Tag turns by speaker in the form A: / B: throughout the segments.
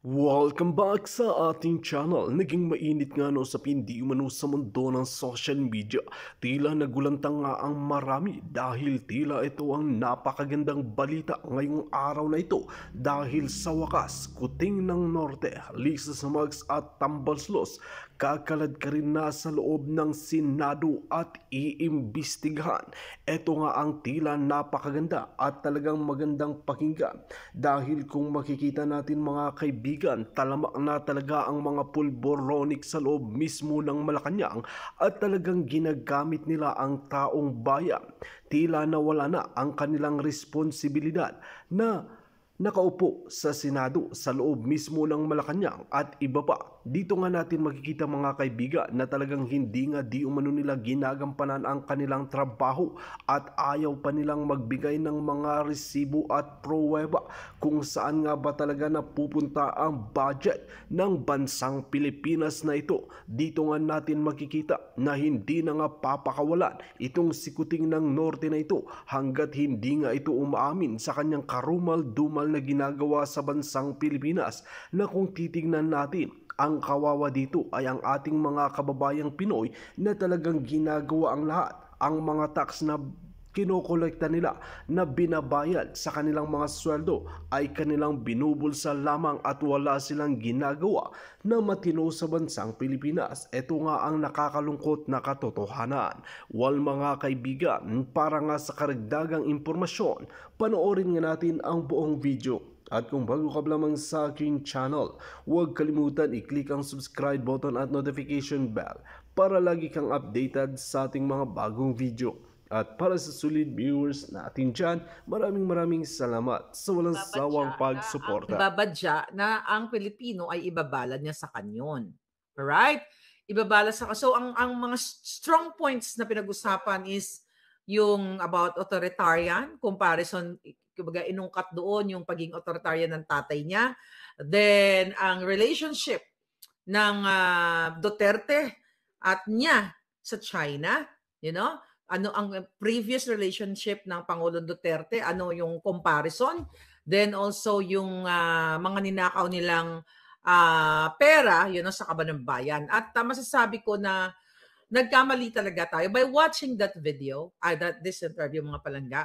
A: Welcome back sa ating channel. Naging mainit nga no sa di umano sa mundo ng social media. Tila nagulantang nga ang marami dahil tila ito ang napakagandang balita ngayong araw na ito. Dahil sa wakas, kuting ng Norte, Lisa Samags at Tambalslos, kakalad ka rin na sa loob ng Senado at iimbestigahan. Ito nga ang tila napakaganda at talagang magandang pakinggan. Dahil kung makikita natin mga kaibigan, talamak na talaga ang mga pulboronic sa loob mismo ng Malacanang at talagang ginagamit nila ang taong bayan. Tila nawala na ang kanilang responsibilidad na nakaupo sa Senado sa loob mismo ng Malacanang at iba pa. Dito nga natin makikita mga kaibigan na talagang hindi nga di umano nila ginagampanan ang kanilang trabaho at ayaw pa nilang magbigay ng mga resibo at pruweba kung saan nga ba talaga napupunta ang budget ng bansang Pilipinas na ito. Dito nga natin makikita na hindi na nga papakawalan itong sikuting ng Norte na ito hanggat hindi nga ito umaamin sa kanyang karumal-dumal na ginagawa sa bansang Pilipinas na kung titingnan natin ang kawawa dito ay ang ating mga kababayang Pinoy na talagang ginagawa ang lahat. Ang mga tax na kinokolekta nila na binabayad sa kanilang mga sweldo ay kanilang binubulsa lamang at wala silang ginagawa na matino sa bansang Pilipinas. Ito nga ang nakakalungkot na katotohanan. Wal mga kaibigan, para nga sa karagdagang impormasyon, panoorin nga natin ang buong video. At kung bago ka lamang sa aking channel, huwag kalimutan i-click ang subscribe button at notification bell para lagi kang updated sa ating mga bagong video. At para sa solid viewers natin dyan, maraming salamat sa walang sawang pagsuporta.
B: Ibabadya na ang Pilipino ay ibabalad niya sa kanyon. Alright? Ibabala sa so ang mga strong points na pinag-usapan is yung about authoritarian comparison, kumbaga inungkat doon yung pagiging authoritarian ng tatay niya. Then ang relationship ng Duterte at niya sa China, you know? Ano ang previous relationship ng Pangulong Duterte, ano yung comparison. Then also yung mga ninakaw nilang pera, yun sa Kaban ng Bayan. At masasabi ko na nagkamali talaga tayo by watching that video, this interview mga palangga.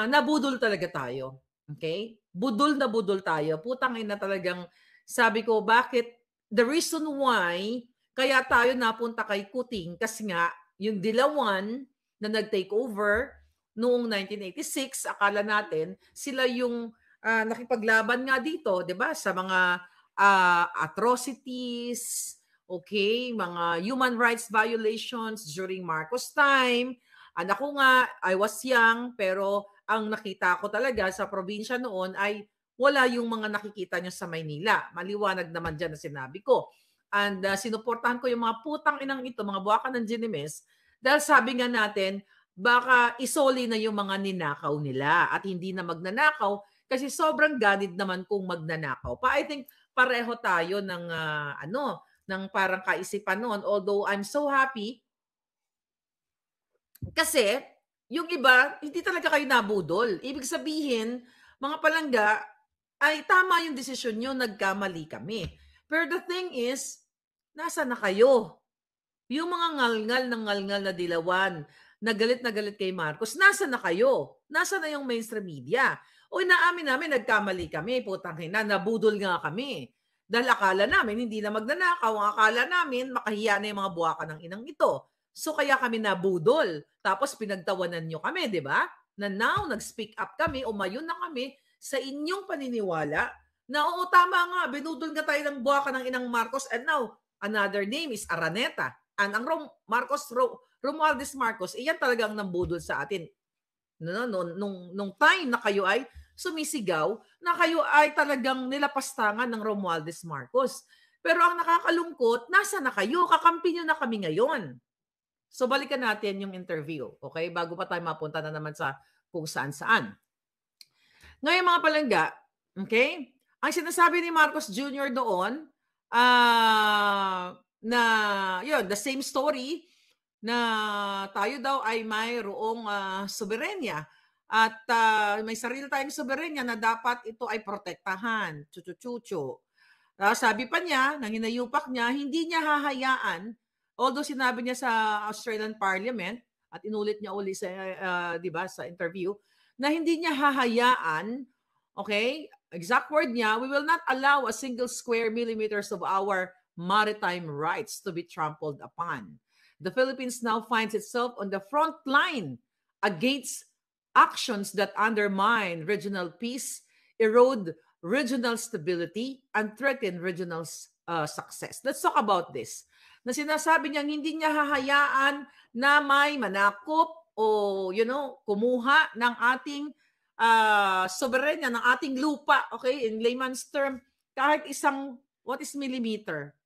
B: Nabudol talaga tayo. Okay? Budol na budol tayo. Putang ina talagang sabi ko, bakit the reason why kaya tayo napunta kay Kuting kasi nga yung Dilawan na nag-take over noong 1986, akala natin sila yung nakipaglaban nga dito, 'di ba? Sa mga atrocities, okay, mga human rights violations during Marcos time. Anak ko nga, I was young, pero ang nakita ko talaga sa probinsya noon ay wala yung mga nakikita nyo sa Maynila. Maliwanag naman dyan na sinabi ko. And sinuportahan ko yung mga putang inang ito, mga buwakan ng Ginimes, dahil sabi nga natin, baka isoli na yung mga ninakaw nila at hindi na magnanakaw kasi sobrang ganid naman kung magnanakaw pa. I think pareho tayo ng ng parang kaisipan noon. Although I'm so happy kasi yung iba, hindi talaga kayo nabudol. Ibig sabihin, mga palangga, ay tama yung desisyon nyo, nagkamali kami. Pero the thing is, nasa na kayo? Yung mga ngalngal ng ngalngal na dilawan, na galit kay Marcos, nasa na kayo? Nasa na yung mainstream media? O inaamin namin, nagkamali kami, putang ina, nabudol nga kami. Dahil akala namin, hindi na magnanakaw. Ang akala namin, makahiya na yung mga buwakan ng inang ito. So kaya kami nabudol. Tapos pinagtawanan nyo kami, di ba? Na now, nag-speak up kami, umayon na kami sa inyong paniniwala na oo, tama nga, binudol nga tayo ng buwakan ng inang Marcos and now, another name is Araneta. And ang Romualdez Marcos, iyan talagang nambudol sa atin. Nung time na kayo ay sumisigaw, na kayo ay talagang nilapastangan ng Romualdez Marcos. Pero ang nakakalungkot, nasa na kayo? Kakampi nyo na kami ngayon. So balikan natin yung interview, okay? Bago pa tayo mapunta na naman sa kung saan-saan. Ngayon mga palangga, okay? Ang sinasabi ni Marcos Jr. doon, na yun, the same story na tayo daw ay mayroong soberenya at may sarili tayong soberenya na dapat ito ay protektahan. Chuchu-chuchu. Sabi pa niya, nang hinayupak niya, hindi niya hahayaan, although sinabi niya sa Australian Parliament, at inulit niya uli sa, di ba, sa interview, na hindi niya hahayaan, okay, exact word niya, we will not allow a single square millimeters of our maritime rights to be trampled upon. The Philippines now finds itself on the front line against actions that undermine regional peace, erode regional stability, and threaten regional success. Let's talk about this. Na sinasabi niyang hindi niya hahayaan na may manakop o, kumuha ng ating soberenya, ng ating lupa, okay, in layman's term, kahit isang, what is millimeter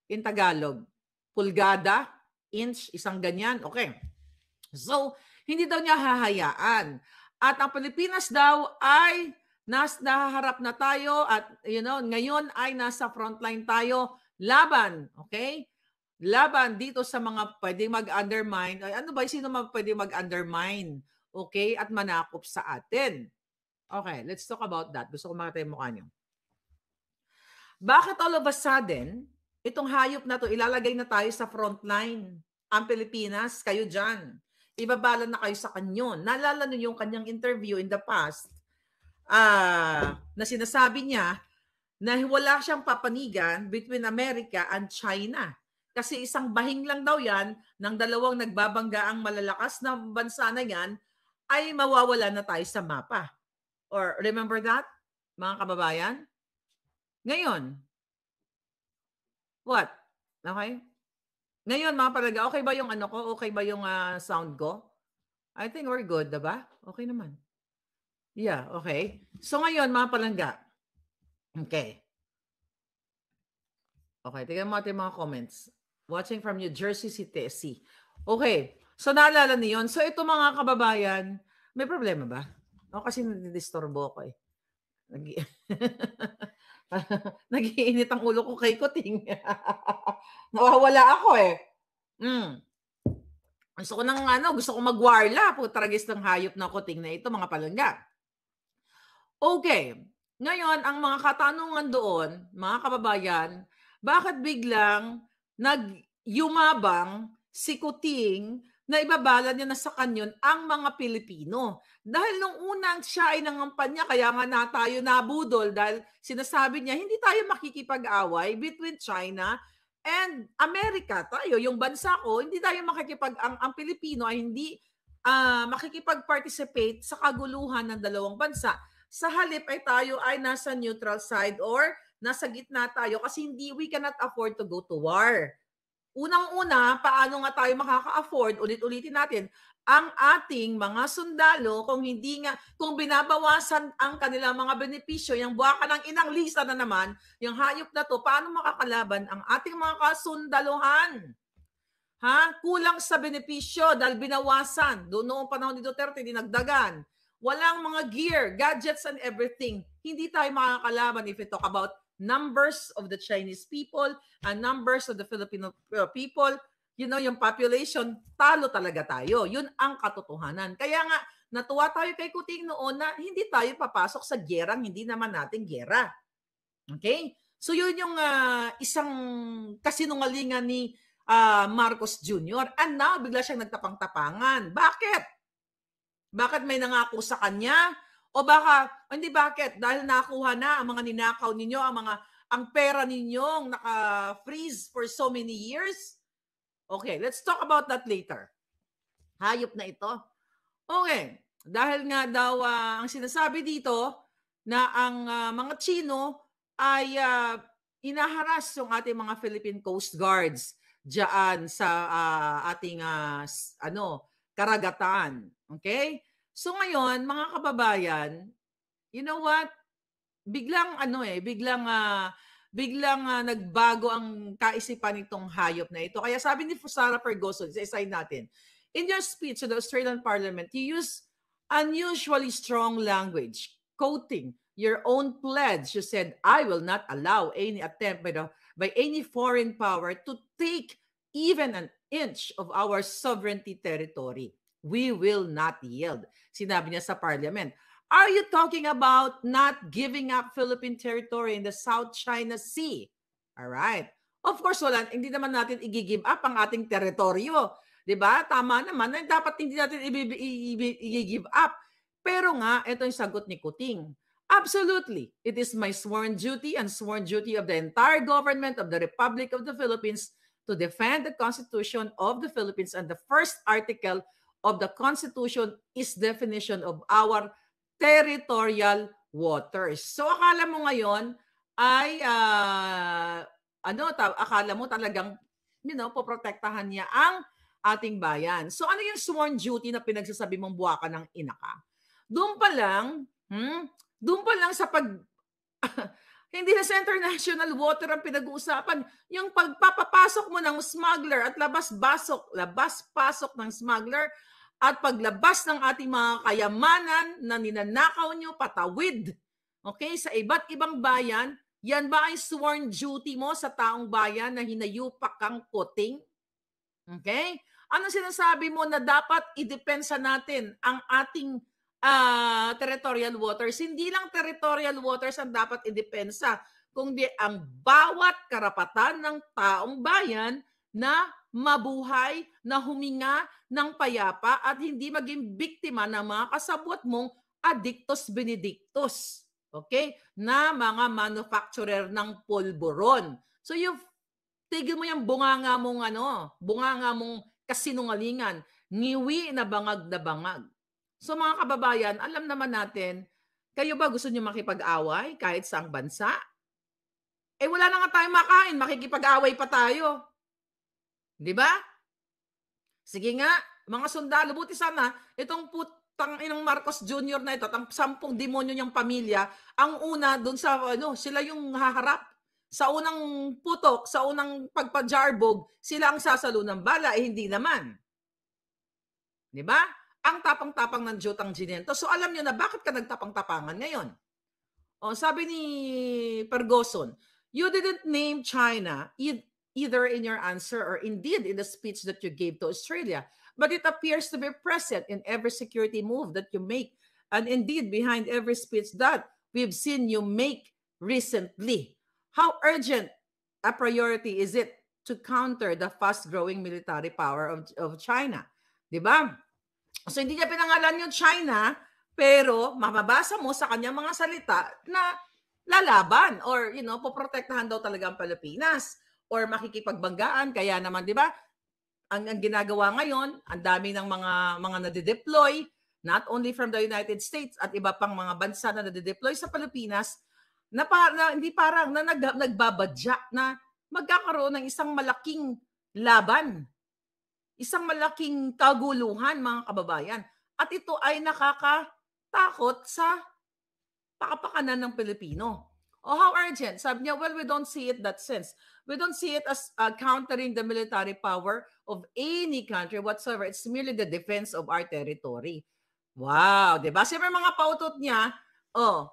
B: in Tagalog? Pulgada, inch, isang ganyan, okay. So, hindi daw niya hahayaan. At ang Pilipinas daw ay nahaharap na tayo at ngayon ay nasa frontline tayo laban, okay? Laban dito sa mga pwedeng mag-undermine. Ano ba, sino pwedeng mag-undermine, okay, at manakop sa atin? Okay, let's talk about that. Gusto ko makita yung mukha niyo. Bakit all of a sudden, itong hayop na to, ilalagay na tayo sa frontline? Ang Pilipinas, kayo dyan. Ibabala na kayo sa kanyon. Naalala niyo yung kanyang interview in the past, na sinasabi niya na wala siyang papanigan between America and China. Kasi isang bahing lang daw yan ng dalawang nagbabanggaang malalakas na bansa na yan ay mawawala na tayo sa mapa. Or remember that, mga kababayan? Ngayon, what? Okay? Ngayon, mga palangga, okay ba yung ano ko? Okay ba yung sound ko? I think we're good, diba? Okay naman. Yeah, okay. So ngayon, mga palangga. Okay. Okay, tingnan mo natin mga comments. Watching from New Jersey City. Okay. So naalala niyo yun. So ito mga kababayan, may problema ba? O kasi nadidisturbo ako eh. Nag-iinit ang ulo ko kay Kuting. Nawawala ako eh. Gusto ko magwarla. Putragis ng hayop na Kuting na ito, mga palangga. Okay. Ngayon, ang mga katanungan doon, mga kababayan, bakit biglang nagyumabang si Kuting na ibabala niya na sa kanyon ang mga Pilipino? Dahil nung unang siya ay nangampanya, kaya nga tayo nabudol dahil sinasabi niya, hindi tayo makikipag-away between China and America. Tayo, yung bansa ko, hindi tayo ang Pilipino ay hindi makikipag-participate sa kaguluhan ng dalawang bansa. Sa halip ay tayo ay nasa neutral side or nasa gitna tayo kasi we cannot afford to go to war. Unang-una, paano nga tayo makaka-afford, ulit-ulitin natin, ang ating mga sundalo kung binabawasan ang kanilang mga benepisyo, yung buwaka ng inang lisa na naman, yung hayop na to, paano makakalaban ang ating mga kasundaluhan? Kulang sa benepisyo dahil binawasan. Doon noong panahon ni Duterte, dinagdagan. Walang mga gear, gadgets and everything. Hindi tayo makakalaban if we talk about numbers of the Chinese people and numbers of the Filipino people. Yung population, talo talaga tayo. Yun ang katotohanan. Kaya nga, natuwa tayo kay Kuting noon na hindi tayo papasok sa gerang hindi naman natin gera. Okay? So yun yung isang kasinungalingan ni Marcos Jr. And now, bigla siyang nagtapang-tapangan. Bakit? Bakit may nangako sa kanya? O hindi bakit? Dahil nakuha na ang mga ninakaw ninyo, ang pera ninyong naka-freeze for so many years? Okay, let's talk about that later. Hayop na ito. Okay, dahil nga daw ang sinasabi dito na ang mga Chino ay inaharas yung ating mga Philippine Coast Guards diyan sa ating karagatan. Okay? So ngayon, mga kababayan, you know what? Biglang nagbago ang kaisipan nitong hayop na ito. Kaya sabi ni Sara Ferguson, isa-isay natin, in your speech to the Australian Parliament, you use unusually strong language, quoting your own pledge. You said, I will not allow any attempt by any foreign power to take even an inch of our sovereignty territory. We will not yield. Sinabi niya sa parliament. Are you talking about not giving up Philippine territory in the South China Sea? All right. Of course, hindi naman natin i-give up ang ating teritoryo. 'Di ba? Tama naman. Dapat hindi natin i-give up. Pero nga, ito yung sagot ni Kuting. Absolutely. It is my sworn duty and sworn duty of the entire government of the Republic of the Philippines to defend the Constitution of the Philippines, and the first article of the Constitution is definition of our territorial waters. So akala mo ngayon ay akala mo talagang poprotektahan niya ang ating bayan. So ano yung sworn duty na pinagsasabi mong buwaka ng ina ka? Doon pa lang sa hindi na sa international water ang pinag-uusapan. Yung pagpapapasok mo ng smuggler at labas-pasok ng smuggler at paglabas ng ating mga kayamanan na ninanakaw nyo patawid, okay, sa iba't ibang bayan, yan ba ay sworn duty mo sa taong bayan na hinayupak kang Kuting? Okay? Ano sinasabi mo na dapat idepensa natin ang ating territorial waters? Hindi lang territorial waters ang dapat idepensa, kundi ang bawat karapatan ng taong bayan na mabuhay, na huminga ng payapa at hindi maging biktima ng mga kasabwat mong addictus benedictus. Okay? Na mga manufacturer ng pulburon. So tigil mo yung bunganga mong kasinungalingan, ngiwi na bangag na bangag. So mga kababayan, alam naman natin, kayo ba gusto niyo makipag-away kahit saang bansa? Wala na nga tayong makain, makikipag-away pa tayo. Di ba? Sige nga, mga sundalo, buti sana, itong putang inang Marcos Jr. na ito, ang 10 demonyo niyang pamilya, ang una doon sa, sila yung haharap. Sa unang putok, sa unang pagpajarbog, sila ang sasalo ng bala, hindi naman. Di ba? Ang tapang-tapang ng Jotang Ginento. So alam niyo na bakit ka nagtapang-tapangan ngayon. Sabi ni Pergoson, you didn't name China either in your answer or indeed in the speech that you gave to Australia, but it appears to be present in every security move that you make, and indeed behind every speech that we've seen you make recently. How urgent a priority is it to counter the fast-growing military power of China? Diba? So hindi niya pinangalan yung China, pero mababasa mo sa kanyang mga salita na lalaban or poprotektahan daw talaga ang Pilipinas or makikipagbanggaan. Kaya naman, di ba, ang ginagawa ngayon, ang dami ng mga nade-deploy, not only from the United States at iba pang mga bansa na nade-deploy sa Pilipinas, nagbabadya na magkakaroon ng isang malaking laban, isang malaking kaguluhan, mga kababayan. At ito ay nakakatakot sa pakapakanan ng Pilipino. How urgent? Sabi niya, well, we don't see it that sense. We don't see it as countering the military power of any country whatsoever. It's merely the defense of our territory. Wow, di ba? Siyempre mga pautot niya,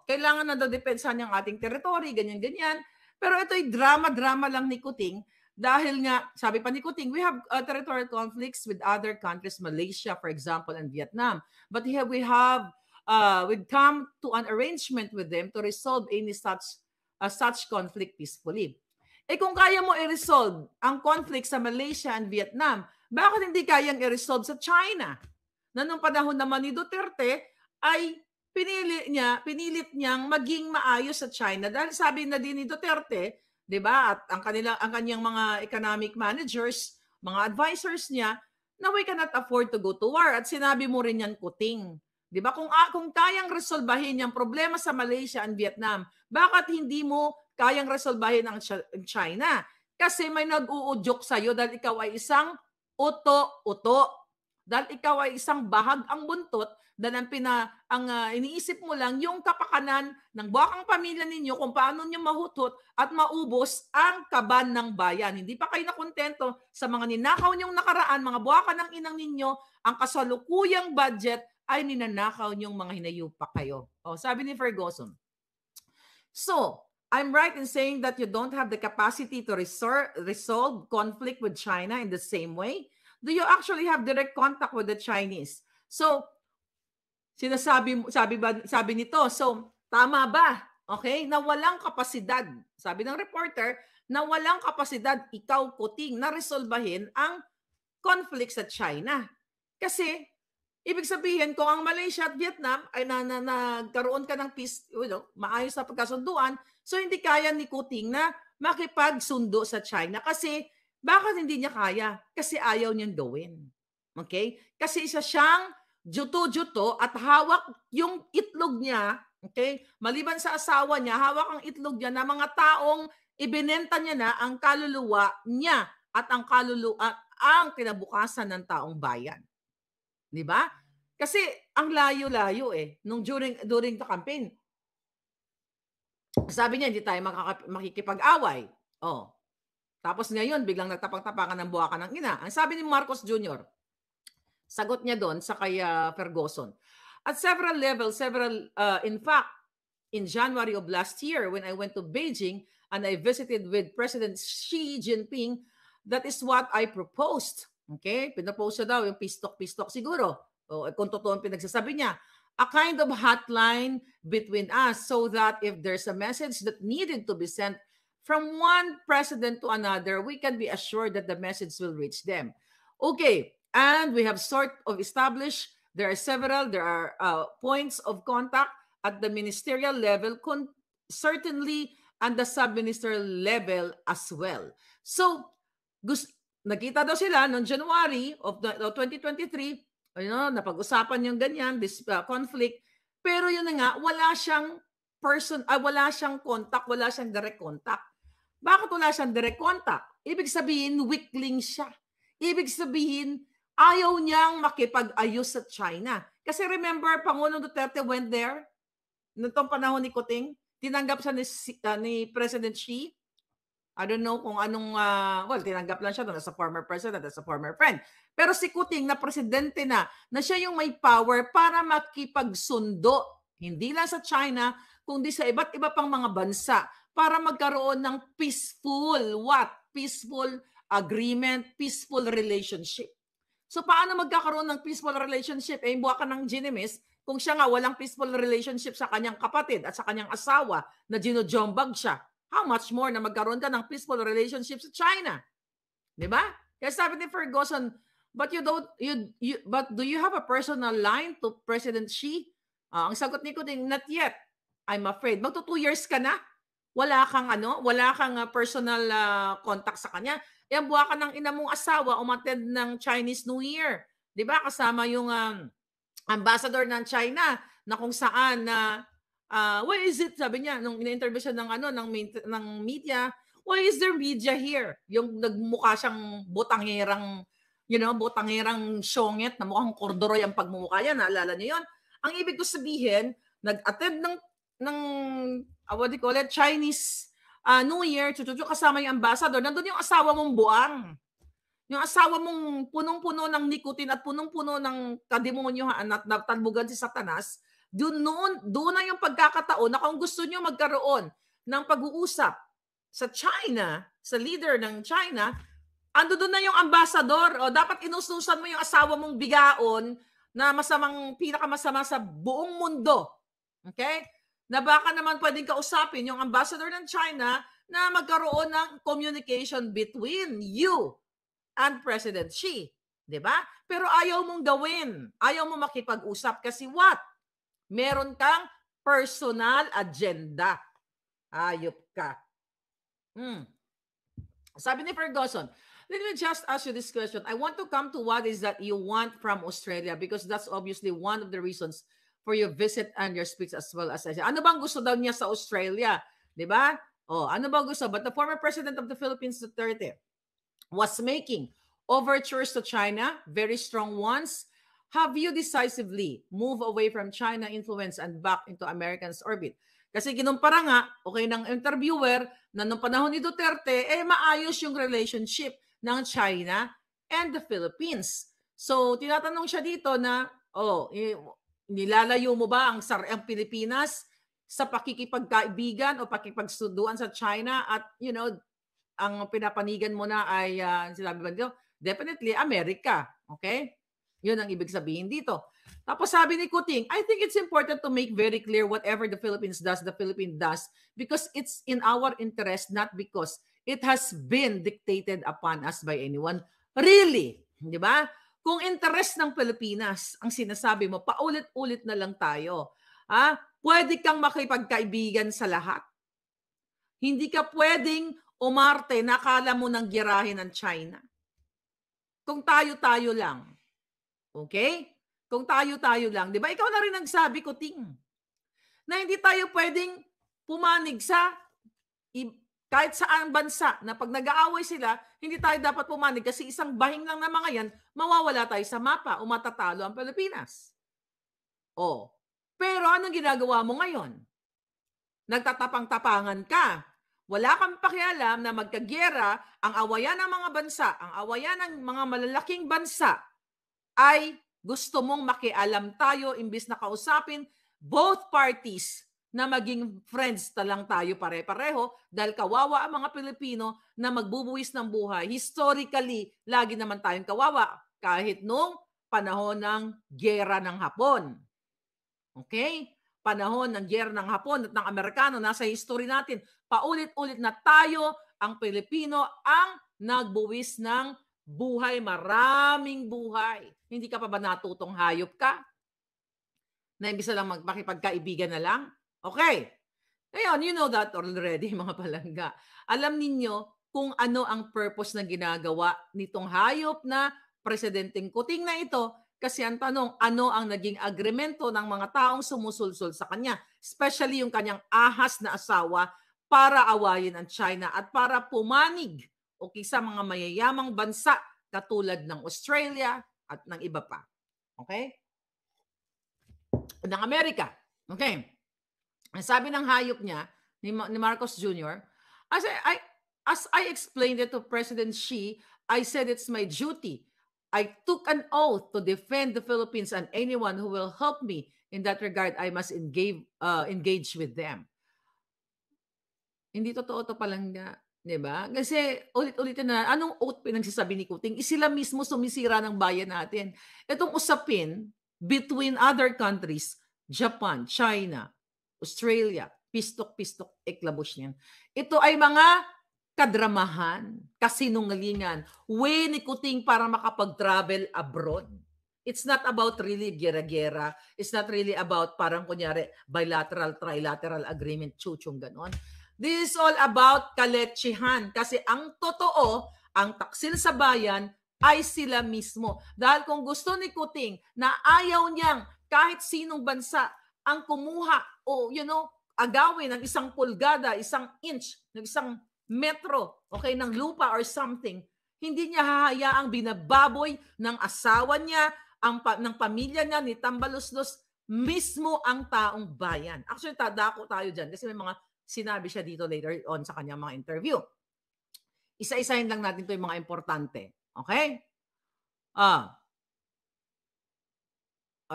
B: kailangan na daw depensahan yung ating territory, ganyan-ganyan. Pero ito'y drama-drama lang ni Kuting. Dahil nga, sabi pa ni Kuting, we have territorial conflicts with other countries, Malaysia, for example, and Vietnam. But we've come to an arrangement with them to resolve any such conflict peacefully. Kung kaya mo i-resolve ang conflict sa Malaysia and Vietnam, bakit hindi kayang i-resolve sa China? Na nung panahon naman ni Duterte ay pinilit niyang maging maayos sa China dahil sabi na din ni Duterte, 'di ba? At ang kanyang mga economic managers, mga advisors niya, na we cannot afford to go to war. At sinabi mo rin yan, Kuting. 'Di ba? Kung kayang resolbahin yung problema sa Malaysia and Vietnam, bakit hindi mo kayang resolbahin ang China? Kasi may nag-uudyok sa iyo dahil ikaw ay isang uto-uto. Dahil ikaw ay isang bahag ang buntot, dahil iniisip mo lang yung kapakanan ng buwakang pamilya ninyo kung paano nyo mahutot at maubos ang kaban ng bayan. Hindi pa kayo nakontento sa mga ninakaw nyong nakaraan, mga buwakan ng inang ninyo, ang kasalukuyang budget ay ninanakaw nyong mga hinayupak kayo. Sabi ni Ferguson. So, I'm right in saying that you don't have the capacity to resolve conflict with China in the same way. do you actually have direct contact with the Chinese? So, sabi nito, so tama ba? Okay, na walang kapasidad. Sabi ng reporter, na walang kapasidad ikaw, Kuting, na resolbahin ang conflict sa China. Kasi ibig sabihin, kung ang Malaysia at Vietnam ay nagkaroon ka ng peace, maayos na pagkasunduan, so hindi kaya ni Kuting na makipagsundo sa China. Kasi, bakit hindi niya kaya? Kasi ayaw niyang gawin. Okay? Kasi isa siyang juto-juto at hawak yung itlog niya, okay? Maliban sa asawa niya, hawak ang itlog niya na mga taong ibinenta niya na ang kaluluwa niya at ang kinabukasan ng taong bayan. 'Di ba? Kasi ang layo-layo nung during the campaign. Sabi niya hindi tayo makikipag-away. Oh. Tapos ngayon biglang nagtapang-tapangan ng buwakan ng ina. Ang sabi ni Marcos Jr., sagot niya doon sa kay Ferguson. At several levels, in fact, in January of last year when I went to Beijing and I visited with President Xi Jinping, that is what I proposed. Okay? Pinapose siya daw yung pistok-pistok siguro. O kung totoo ang pinagsasabi niya. A kind of hotline between us so that if there's a message that needed to be sent from one president to another, we can be assured that the message will reach them. Okay. And we have sort of established there are points of contact at the ministerial level, certainly and the sub-ministerial level as well. So, nakita daw sila noong January of 2023, napag-usapan yung ganyan, this conflict, pero yun na nga, wala siyang contact, wala siyang direct contact. Bakit wala siyang direct contact? Ibig sabihin, weakling siya. Ibig sabihin, ayaw niyang makipag-ayos sa China. Kasi remember, Pangulong Duterte went there noong panahon ni Kuting. Tinanggap siya ni President Xi. I don't know kung anong, tinanggap lang siya doon as a former president, as a former friend. Pero si Kuting na presidente na siya yung may power para makipagsundo, hindi lang sa China, kundi sa iba't iba pang mga bansa para magkaroon ng peaceful agreement, peaceful relationship. So paano magkakaroon ng peaceful relationship? Buwa ka ng Ginemis kung siya nga walang peaceful relationship sa kanyang kapatid at sa kanyang asawa na ginojombag siya. How much more na magkaroon ka ng peaceful relationship sa China? Di ba? Kaya sabi ni Ferguson, but do you have a personal line to President Xi? Ang sagot ni Kuting, not yet. I'm afraid. Magto 2 years ka na. Wala kang personal contact sa kanya. Yan, buwa ka ng ina mong asawa, umattend ng Chinese New Year. Di ba? Kasama yung ambassador ng China na kung saan why is it, sabi niya, nung ina-interview siya ng media, why is there media here? Yung nagmukha siyang botangerang syonget na mukhang kordoroy ang pagmumukha yan. Naalala niyo yun? Ang ibig ko sabihin, nag-attend ng what do you call it, Chinese New Year, kasama yung ambassador, nandun yung asawa mong buang. Yung asawa mong punong-puno ng nikotin at punong-puno ng kademonyohan at natalbugan si Satanas, doon na yung pagkakataon na kung gusto nyo magkaroon ng pag-uusap sa China, sa leader ng China, ando doon na yung ambassador. O dapat inususan mo yung asawa mong bigaon na pinakamasama sa buong mundo. Okay? Na baka naman pwedeng kausapin yung ambassador ng China na magkaroon ng communication between you and President Xi. Diba? Pero ayaw mong gawin. Ayaw mo makipag-usap kasi what? Meron kang personal agenda. Ayop ka. Sabi ni Ferguson, let me just ask you this question. I want to come to what is that you want from Australia because that's obviously one of the reasons for your visit and your speech as well as I said. Ano bang gusto daw niya sa Australia? Di ba? Ano bang gusto? But the former president of the Philippines, Duterte, was making overtures to China, very strong ones. Have you decisively moved away from China influence and back into American's orbit? Kasi kinumpara nga, okay, ng interviewer na nung panahon ni Duterte, maayos yung relationship ng China and the Philippines. So, tinatanong siya dito na, nilalayo mo ba ang Pilipinas sa pakikipagkaibigan o pakikipagsunduan sa China at, ang pinapanigan mo na ay, sinabi ba dito, definitely America. Okay? Yun ang ibig sabihin dito. Tapos sabi ni Kuting, I think it's important to make very clear whatever the Philippines does, the Philippines does because it's in our interest, not because it has been dictated upon us by anyone. Really? Di ba? Kung interest ng Pilipinas, ang sinasabi mo, paulit-ulit na lang tayo. Pwede kang makipagkaibigan sa lahat. Hindi ka pwedeng umarte na akala mo nang girahin ng China. Kung tayo-tayo lang. Okay? Kung tayo-tayo lang. Di ba? Ikaw na rin nagsabi, Kuting, na hindi tayo pwedeng pumanig sa kahit saan bansa na pag nag-aaway sila, hindi tayo dapat pumanig kasi isang bahing lang na mga yan, mawawala tayo sa mapa o matatalo ang Pilipinas. Pero anong ginagawa mo ngayon? Nagtatapang-tapangan ka. Wala kang pakialam na magkagyera ang awayan ng mga bansa, ang awayan ng mga malalaking bansa ay gusto mong makialam tayo imbis na kausapin both parties na maging friends na lang tayo pare-pareho dahil kawawa ang mga Pilipino na magbubuwis ng buhay. Historically, lagi naman tayong kawawa kahit nung panahon ng gyera ng Hapon. Okay? Panahon ng gyera ng Hapon at ng Amerikano, nasa history natin, paulit-ulit na tayo, ang Pilipino, ang nagbuwis ng buhay, maraming buhay. Hindi ka pa ba natutong hayop ka? Na imbis na lang makipagkaibigan na lang? Okay. Ngayon, you know that already, mga palangga. Alam ninyo kung ano ang purpose na ginagawa nitong hayop na presidenteng Kuting na ito kasi ang tanong, ano ang naging agremento ng mga taong sumusulsul sa kanya? Especially yung kanyang ahas na asawa para awayin ang China at para pumanig sa mga mayayamang bansa katulad ng Australia at ng iba pa. Okay? Ng Amerika. Okay. Ang sabi ng hayop niya, ni Marcos Jr., as I explained it to President Xi, I said it's my duty. I took an oath to defend the Philippines and anyone who will help me in that regard, I must engage with them. Hindi totoo to palangga. Diba? Kasi ulit-ulitin na, anong oath pinagsasabi ni Kuting? Sila mismo sumisira ng bayan natin. Itong usapin between other countries, Japan, China, Australia, pistok-pistok, eklabos niyan. Ito ay mga kadramahan, kasinungalingan, way ni Kuting para makapag-travel abroad. It's not about really gera-gera. It's not really about parang kunyari bilateral, trilateral agreement, chuchong ganon. This is all about kaletsehan kasi ang totoo, ang taksil sa bayan ay sila mismo. Dahil kung gusto ni Kuting na ayaw niyang kahit sinong bansa ang kumuha o agawin ng 1 pulgada, 1 inch, ng 1 metro, okay, ng lupa or something, hindi niya hahayaang binababoy ng asawa niya, ng pamilya niya, ni Tambaluslos, mismo ang taong bayan. Actually, tadako tayo dyan kasi may mga sinabi siya dito later on sa kanyang mga interview. Isa-isahin lang natin ito yung mga importante. Okay?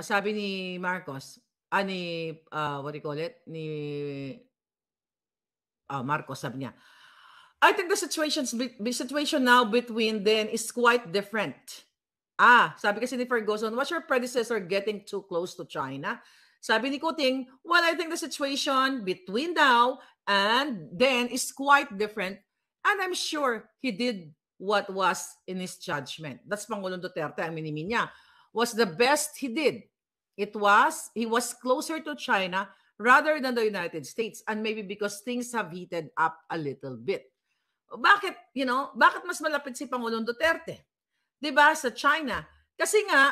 B: Sabi ni Marcos, what do you call it? Ni Marcos, sabi niya, I think the situation now between them is quite different. Sabi kasi ni Ferguson, was your predecessor getting too close to China? Sabi ni Kuting, well, I think the situation between now and then is quite different. And I'm sure he did what was in his judgment. That's Pangulong Duterte, aminin niya, was the best he did. He was closer to China rather than the United States. And maybe because things have heated up a little bit. Bakit mas malapit si Pangulong Duterte? Diba, sa China? Kasi nga,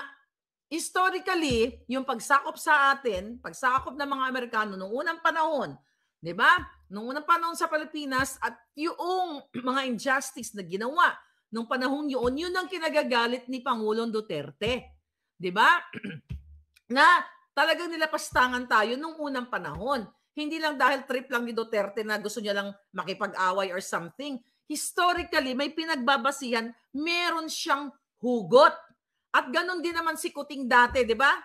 B: historically, yung pagsakop sa atin, pagsakop ng mga Amerikano noong unang panahon, di ba? Noong unang panahon sa Pilipinas at yung mga injustice na ginawa noong panahon yun ang kinagagalit ni Pangulong Duterte. Di ba? Na talagang nilapastangan tayo noong unang panahon. Hindi lang dahil trip lang ni Duterte na gusto niya lang makipag-away or something. Historically, may pinagbabasihan, meron siyang hugot. At ganun din naman si Kuting dati, di ba?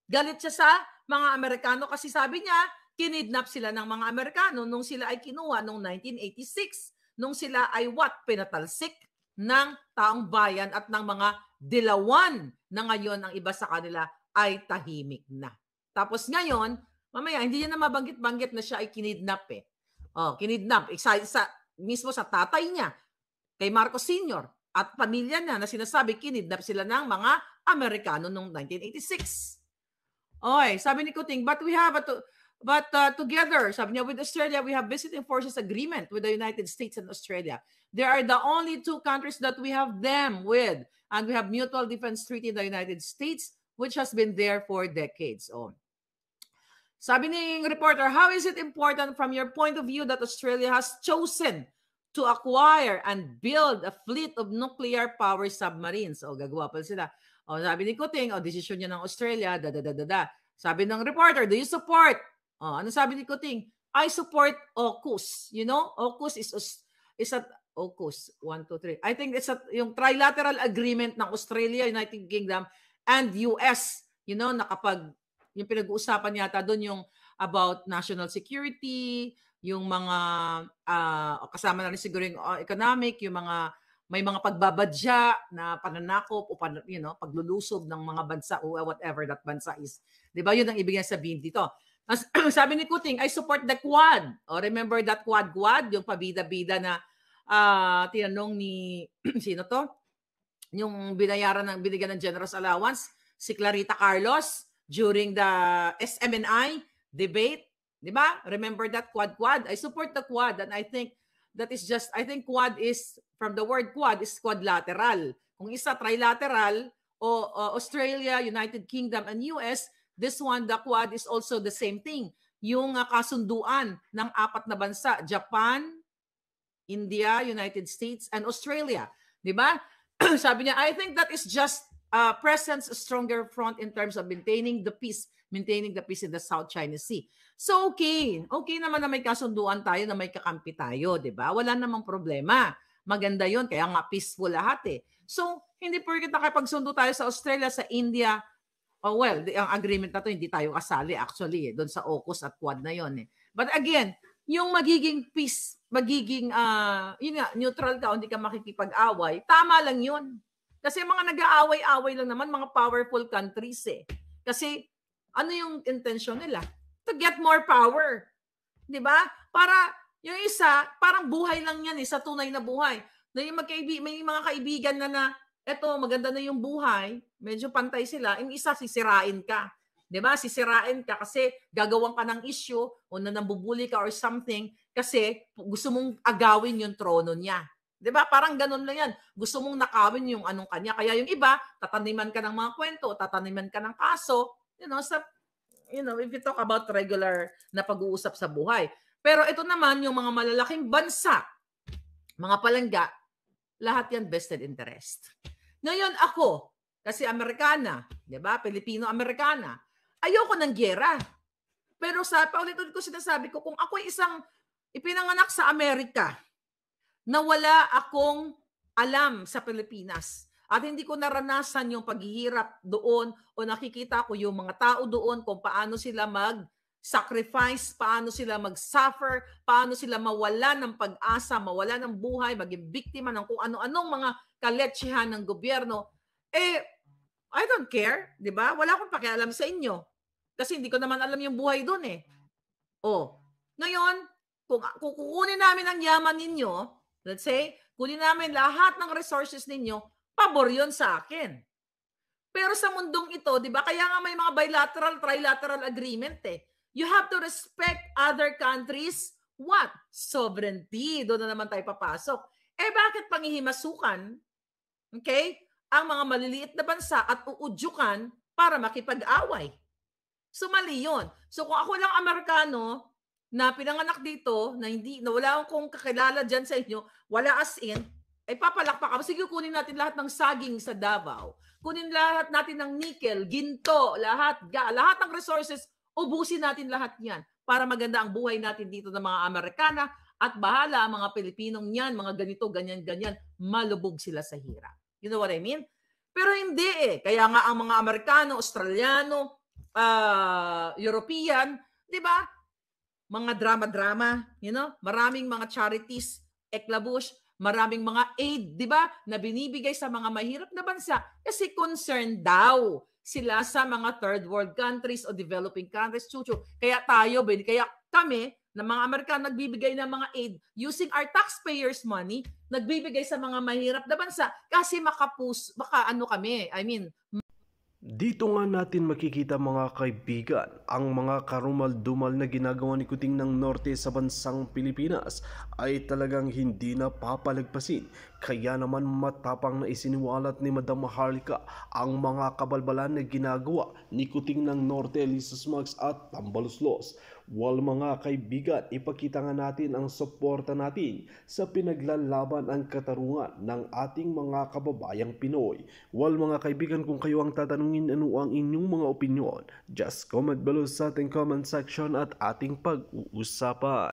B: Galit siya sa mga Amerikano kasi sabi niya, kinidnap sila ng mga Amerikano nung sila ay kinuha noong 1986. Nung sila ay pinatalsik. ng taong bayan at ng mga dilawan na ngayon ang iba sa kanila ay tahimik na. Tapos ngayon, mamaya, hindi niya na mabanggit-banggit na siya ay kinidnap eh. Oh, kinidnap. Mismo sa tatay niya, kay Marcos Sr. at pamilya niya na sinasabi kinidnap sila ng mga Amerikano noong 1986. Oy, sabi ni Kuting, together, sabi niya, with Australia, we have visiting forces agreement with the United States and Australia. They are the only two countries that we have them with. And we have mutual defense treaty in the United States, which has been there for decades. Oh. Sabi ng reporter, how is it important from your point of view that Australia has chosen to acquire and build a fleet of nuclear power submarines? O, gagawa pa sila. O, sabi ni Kuting, desisyon niya ng Australia, Sabi ng reporter, do you support? O, ano sabi ni Kuting? I support AUKUS. You know, AUKUS is a AUKUS, 1, 2, 3. I think it's yung trilateral agreement ng Australia, United Kingdom, and US. You know, yung pinag-uusapan yata doon yung about national security, yung mga kasama na rin siguro yung economic, yung mga may mga pagbabadya na pananakop o paglulusob ng mga bansa o whatever that bansa is. 'Di ba? Yun ang ibig sabihin dito. Sabi ni Kuting, I support the Quad. Remember that Quad, yung pabida-bida na tinanong ni sino to? Yung binigyan ng generous allowance, si Clarita Carlos during the SMNI debate, 'di ba? Remember that Quad? I support the Quad, and I think Quad is, from the word Quad, is quadlateral. Kung isa trilateral o Australia, United Kingdom, and US, this one, the Quad, is also the same thing. Yung kasunduan ng 4 na bansa, Japan, India, United States, and Australia. Diba? Sabi niya, I think that is just presents a stronger front in terms of maintaining the peace in the South China Sea. So, okay naman na may kasunduan tayo, na may kakampi tayo, di ba? Wala namang problema. Maganda yon, kaya nga peaceful lahat eh. So, hindi porket nakipagsundo tayo sa Australia, sa India, ang agreement na to, hindi tayo kasali actually, doon sa AUKUS at Quad na yon eh. But again, yung magiging peace, neutral ka, hindi ka makikipag-away, tama lang yun. Kasi mga nag-aaway-away lang naman, mga powerful countries eh. Kasi, ano yung intention nila? To get more power. Di ba? Para, yung isa, parang buhay lang yan eh, sa tunay na buhay. Na yung may mga kaibigan na eto, maganda na yung buhay, medyo pantay sila, yung isa, sisirain ka. Di ba? Sisirain ka kasi gagawin ka ng issue o nambubuli ka or something kasi gusto mong agawin yung trono niya. Di ba? Parang ganun lang yan. Gusto mong nakawin yung anong kanya. Kaya yung iba, tataniman ka ng mga kwento, tataniman ka ng kaso, if you talk about regular na pag-uusap sa buhay. Pero ito naman, yung mga malalaking bansa, mga palangga, lahat yan vested interest. Ngayon ako, kasi Amerikana, di ba? Pilipino-Amerikana, ayoko ng gyera. Pero paulit-ulit ko sinasabi ko, kung ako isang ipinanganak sa Amerika, na wala akong alam sa Pilipinas, at hindi ko naranasan yung paghihirap doon o nakikita ko yung mga tao doon kung paano sila mag-sacrifice, paano sila mag-suffer, paano sila mawala ng pag-asa, mawala ng buhay, maging biktima ng kung ano-anong mga kaletsyehan ng gobyerno, I don't care, di ba? Wala akong pakialam sa inyo. Kasi hindi ko naman alam yung buhay doon eh. Ngayon, kung kukunin namin ang yaman ninyo, let's say, kunin namin lahat ng resources ninyo, pabor yun sa akin. Pero sa mundong ito, di ba, kaya nga may mga bilateral, trilateral agreement eh. You have to respect other countries' what? Sovereignty. Doon na naman tayo papasok. Bakit panghihimasukan, okay, ang mga maliliit na bansa at uudyukan para makipag-away? So mali yun. So kung ako lang Amerikano na pinanganak dito, na wala akong kakilala dyan sa inyo, wala as in, papalakpak ka. Sige, kunin natin lahat ng saging sa Davao. Kunin lahat natin ng nickel, ginto, lahat ng resources, ubusin natin lahat yan para maganda ang buhay natin dito ng mga Amerikana at bahala ang mga Pilipinong yan, mga ganito, ganyan, malubog sila sa hirap. You know what I mean? Pero hindi eh. Kaya nga ang mga Amerikano, Australiano, European, di ba? Mga drama-drama, maraming mga charities, eklabush, maraming mga aid, 'di ba, na binibigay sa mga mahirap na bansa kasi concerned daw sila sa mga third world countries o developing countries, chuchu. Kaya kami na mga Amerikano nagbibigay ng mga aid using our taxpayers' money, nagbibigay sa mga mahirap na bansa kasi maka ano kami, I mean,
A: Dito nga natin makikita mga kaibigan ang mga karumal-dumal na ginagawa ni Kuting ng Norte sa bansang Pilipinas ay talagang hindi na papalagpasin. Kaya naman matapang na isiniwalat ni Madam Maharlika ang mga kabalbalan na ginagawa ni Kuting ng Norte, Lisa Smugs at Tambaluslos. Wal mga kaibigan, ipakita nga natin ang suporta natin sa pinaglalaban ang katarungan ng ating mga kababayang Pinoy. Wal mga kaibigan, kung kayo ang tatanungin ano ang inyong mga opinyon, just comment below sa ating comment section at ating pag-uusapan.